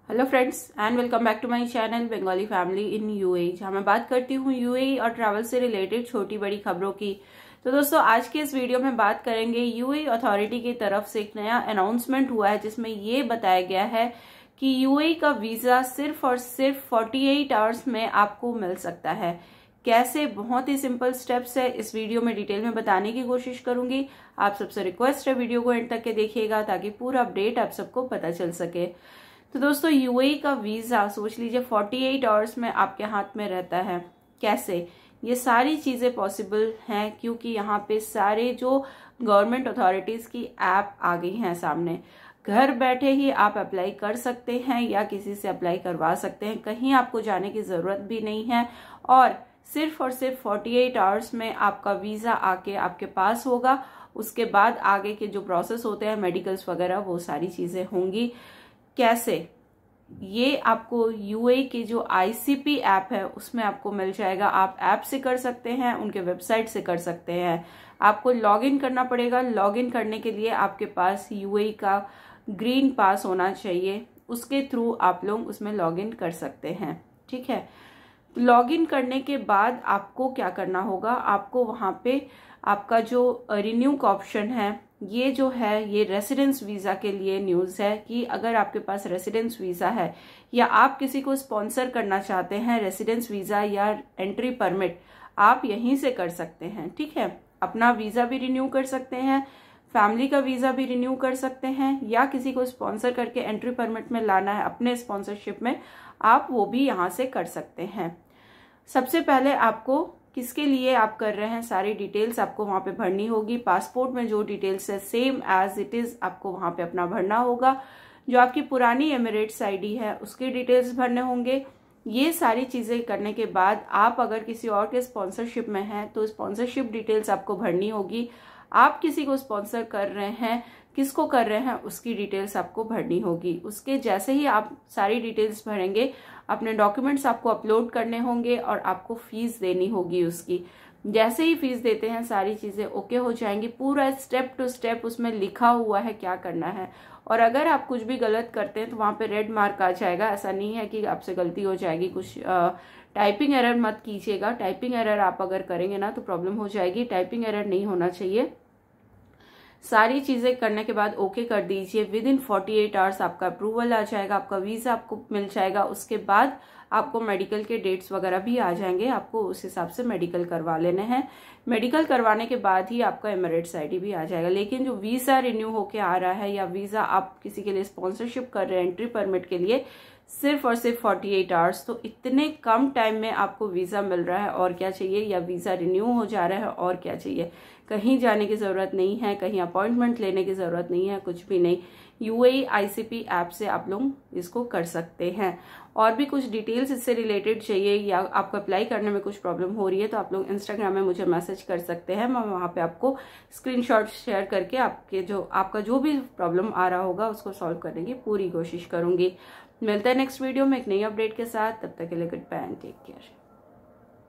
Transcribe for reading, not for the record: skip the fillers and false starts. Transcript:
Hello friends and welcome back to my channel Bengali family in UAE, जहां मैं बात करती हूं यूएई और ट्रैवल से रिलेटेड छोटी बड़ी खबरों की। तो दोस्तों, आज के इस वीडियो में बात करेंगे यूएई अथॉरिटी की तरफ से एक नया अनाउंसमेंट हुआ है, जिसमें ये बताया गया है कि यूएई का वीजा सिर्फ और सिर्फ 48 आवर्स में आपको मिल सकता है। कैसे? बहुत ही सिंपल स्टेप्स है, इस वीडियो में डिटेल में बताने की कोशिश करूंगी। आप सबसे रिक्वेस्ट है वीडियो को एंड तक के देखिएगा ताकि पूरा अपडेट आप सबको पता चल सके। तो दोस्तों, यूएई का वीजा सोच लीजिए 48 आवर्स में आपके हाथ में रहता है। कैसे? ये सारी चीजें पॉसिबल हैं क्योंकि यहाँ पे सारे जो गवर्नमेंट अथॉरिटीज की ऐप आ गई हैं सामने। घर बैठे ही आप अप्लाई कर सकते हैं या किसी से अप्लाई करवा सकते हैं, कहीं आपको जाने की जरूरत भी नहीं है और सिर्फ 48 आवर्स में आपका वीजा आके आपके पास होगा। उसके बाद आगे के जो प्रोसेस होते हैं, मेडिकल्स वगैरह, वो सारी चीजें होंगी। कैसे? ये आपको यूएई की जो आईसीपी ऐप है उसमें आपको मिल जाएगा। आप ऐप से कर सकते हैं, उनके वेबसाइट से कर सकते हैं। आपको लॉगिन करना पड़ेगा। लॉगिन करने के लिए आपके पास यूएई का ग्रीन पास होना चाहिए, उसके थ्रू आप लोग उसमें लॉगिन कर सकते हैं। ठीक है, लॉगिन करने के बाद आपको क्या करना होगा, आपको वहां पे आपका जो रिन्यू का ऑप्शन है, ये जो है ये रेसिडेंस वीजा के लिए न्यूज है कि अगर आपके पास रेसिडेंस वीजा है या आप किसी को स्पॉन्सर करना चाहते हैं, रेसिडेंस वीजा या एंट्री परमिट आप यहीं से कर सकते हैं। ठीक है, अपना वीजा भी रिन्यू कर सकते हैं, फैमिली का वीजा भी रिन्यू कर सकते हैं, या किसी को स्पॉन्सर करके एंट्री परमिट में लाना है अपने स्पॉन्सरशिप में, आप वो भी यहाँ से कर सकते हैं। सबसे पहले आपको किसके लिए आप कर रहे हैं, सारी डिटेल्स आपको वहां पे भरनी होगी। पासपोर्ट में जो डिटेल्स है सेम एज इट इज आपको वहां पे अपना भरना होगा। जो आपकी पुरानी एमिरेट्स आईडी है उसके डिटेल्स भरने होंगे। ये सारी चीजें करने के बाद आप अगर किसी और के स्पॉन्सरशिप में हैं तो स्पॉन्सरशिप डिटेल्स आपको भरनी होगी। आप किसी को स्पॉन्सर कर रहे हैं, किसको कर रहे हैं, उसकी डिटेल्स आपको भरनी होगी। उसके जैसे ही आप सारी डिटेल्स भरेंगे, अपने डॉक्यूमेंट्स आपको अपलोड करने होंगे और आपको फीस देनी होगी उसकी। जैसे ही फीस देते हैं सारी चीजें ओके हो जाएंगी। पूरा स्टेप टू स्टेप उसमें लिखा हुआ है क्या करना है, और अगर आप कुछ भी गलत करते हैं तो वहां पे रेड मार्क आ जाएगा। ऐसा नहीं है कि आपसे गलती हो जाएगी। कुछ टाइपिंग एरर मत कीजिएगा। टाइपिंग एरर आप अगर करेंगे ना तो प्रॉब्लम हो जाएगी। टाइपिंग एरर नहीं होना चाहिए। सारी चीजें करने के बाद ओके कर दीजिए। विद इन 48 आवर्स आपका अप्रूवल आ जाएगा, आपका वीजा आपको मिल जाएगा। उसके बाद आपको मेडिकल के डेट्स वगैरह भी आ जाएंगे, आपको उस हिसाब से मेडिकल करवा लेने हैं। मेडिकल करवाने के बाद ही आपका एमिरेट्स आईडी भी आ जाएगा। लेकिन जो वीजा रिन्यू होके आ रहा है या वीजा आप किसी के लिए स्पॉन्सरशिप कर रहे हैं एंट्री परमिट के लिए, सिर्फ और सिर्फ 48 आवर्स, तो इतने कम टाइम में आपको वीजा मिल रहा है। और क्या चाहिए? या वीजा रिन्यू हो जा रहा है, और क्या चाहिए? कहीं जाने की जरूरत नहीं है, कहीं अपॉइंटमेंट लेने की जरूरत नहीं है, कुछ भी नहीं। यूएई आईसीपी ऐप से आप लोग इसको कर सकते हैं। और भी कुछ डिटेल्स इससे रिलेटेड चाहिए या आपको अप्लाई करने में कुछ प्रॉब्लम हो रही है तो आप लोग इंस्टाग्राम में मुझे मैसेज कर सकते हैं। मैं वहां पे आपको स्क्रीनशॉट शेयर करके आपका जो भी प्रॉब्लम आ रहा होगा उसको सॉल्व करने की पूरी कोशिश करूंगी। मिलते हैं नेक्स्ट वीडियो में एक नई अपडेट के साथ। तब तक के लिए good bye and take care.